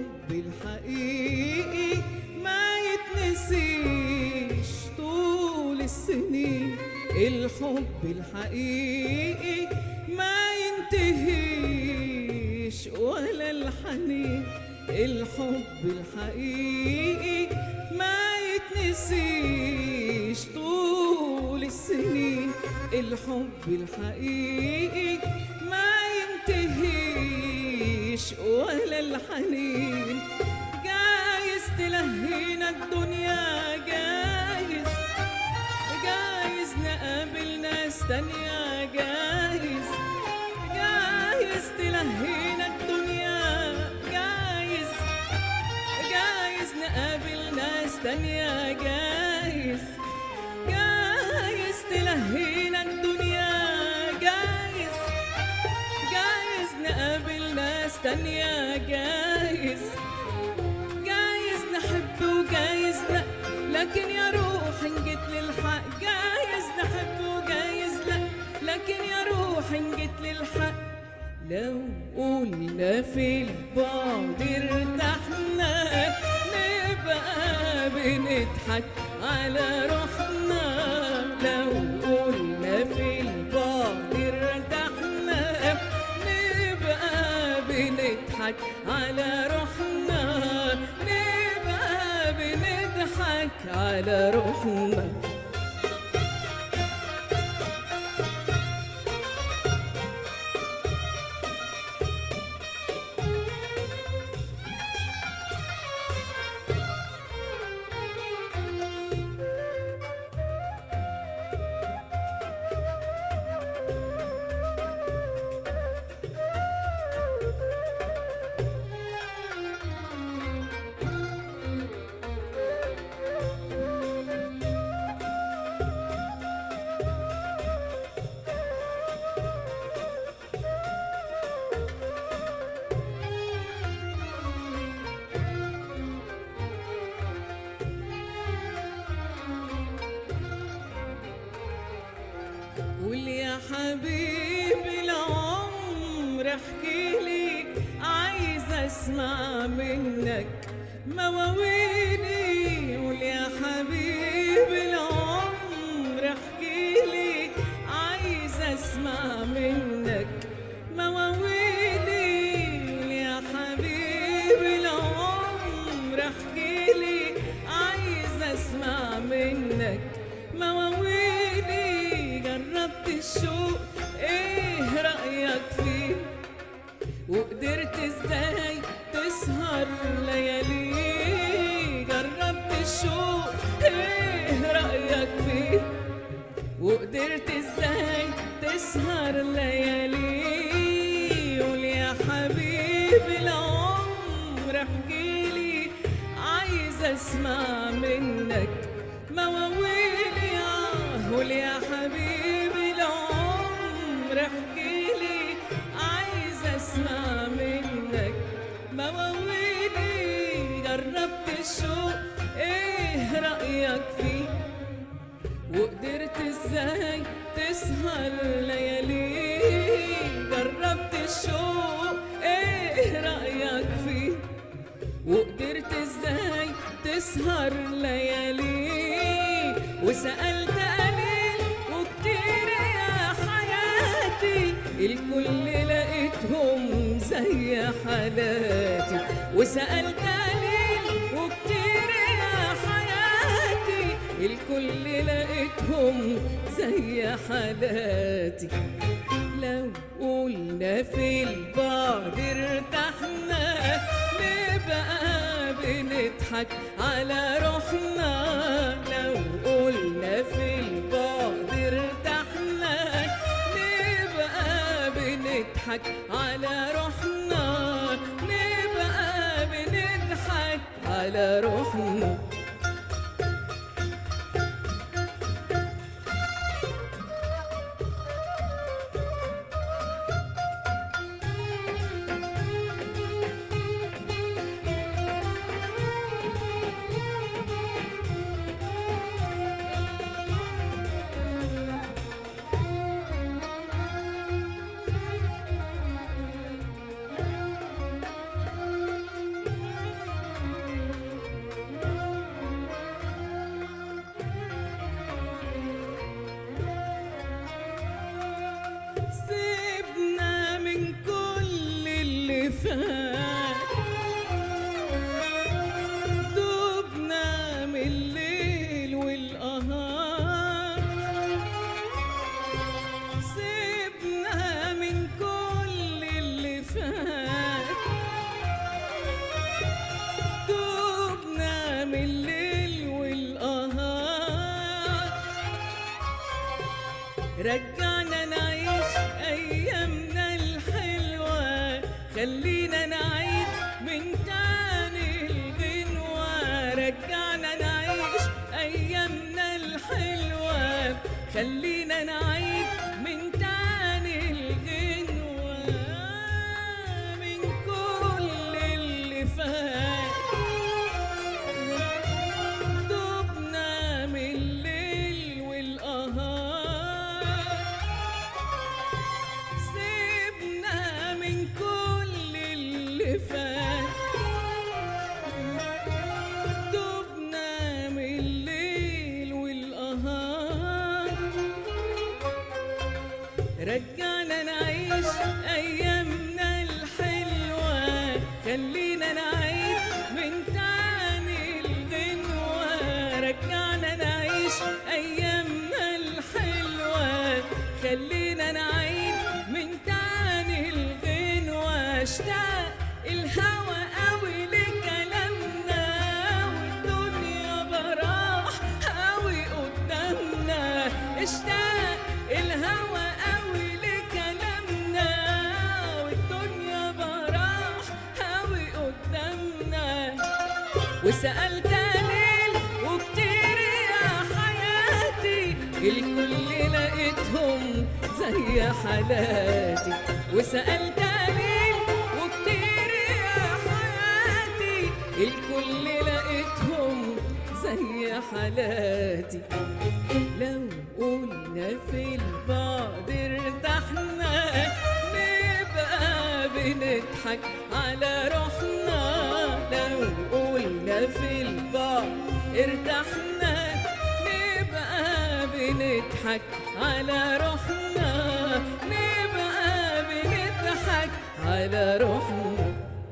الحب الحقيقي ما يتنسيش طول السنين، الحب الحقيقي ما ينتهيش ولا الحنين، الحب الحقيقي ما يتنسيش طول السنين، الحب الحقيقي ما ينتهيش ولا الحنين. جايز تلهينا الدنيا، جايز نقابل ناس تانية، جايز تلهينا الدنيا، جايز نقابل ناس تانية، جايز تلهينا الدنيا، جايز نقابل ناس تانية، جايز نحب وجايز لا، لكن يا روح إن جيت للحق، جايز نحب وجايز لا، لكن يا روح إن جيت للحق. لو قلنا في البعد ارتحنا، نبقى بنضحك على روحنا. لو قلنا في البعد ارتحنا، نبقى بنضحك على روحنا، نبقى بنضحك على روحنا. قول يا حبيبي العمر احكيلي، عايزة اسمع منك مواويلي. قول يا حبيبي العمر احكيلي، عايزة اسمع منك مواويلي. قول يا حبيبي العمر احكيلي، عايزة اسمع منك مواويلي. جربت الشوق ايه رأيك فيه، وقدرت ازاي تسهر ليالي. جربت الشوق ايه رأيك فيه، وقدرت ازاي تسهر ليالي. قول يا حبيبي العمر احكيلي، عايزة اسمع منك مواويلي. قول يا حبيبي العمر احكيلي، عايزة اسمع منك مواويلي. جربت الشوق ايه رأيك فيه، وقدرت ازاي تسهر ليالي. جربت الشوق ايه رأيك فيه، وقدرت ازاي تسهر ليالي. وسألت قليل وكتير يا حياتي، الكل لقيتهم زي حالاتي. وسألت قليل وكتير يا حياتي، الكل لقيتهم زي حالاتي. لو قلنا في البعد ارتحنا، نبقى بنضحك على روحنا. لو قلنا في البعد ارتحنا، نبقى بنضحك على روحنا، نبقى بنضحك على روحنا. رجعنا نعيش أيامنا الحلوة، خلينا نعيد من تاني الغنوة. رجعنا نعيش أيامنا الحلوة، خلينا نعيد من تاني الغنوة. من كل اللي فات دبنا من الليل والقهار، سيبنا من كل اللي فات دبنا من الليل والقهار. رجعنا نعيش أيامنا الحلوة، خلينا نعيد من تاني الغنوة. رجعنا نعيش أيامنا الحلوة، خلينا نعيد من تاني الغنوة. اشتاق الهوى قوي لكلامنا، والدنيا براح قوي قدامنا. اشتاق الهوى قوي لكلامنا، والدنيا براح قوي قدامنا. وسألت ليل وكتير يا حياتي، الكل لقيتهم زي حالاتي. وسألت ليل وكتير يا حياتي، الكل لقيتهم زي حالاتي. لو قلنا في البعد ارتحنا، نبقى بنضحك على روحنا. لو قلنا في البعد ارتحنا، نبقى بنضحك على روحنا. نبقى بنضحك على روحنا.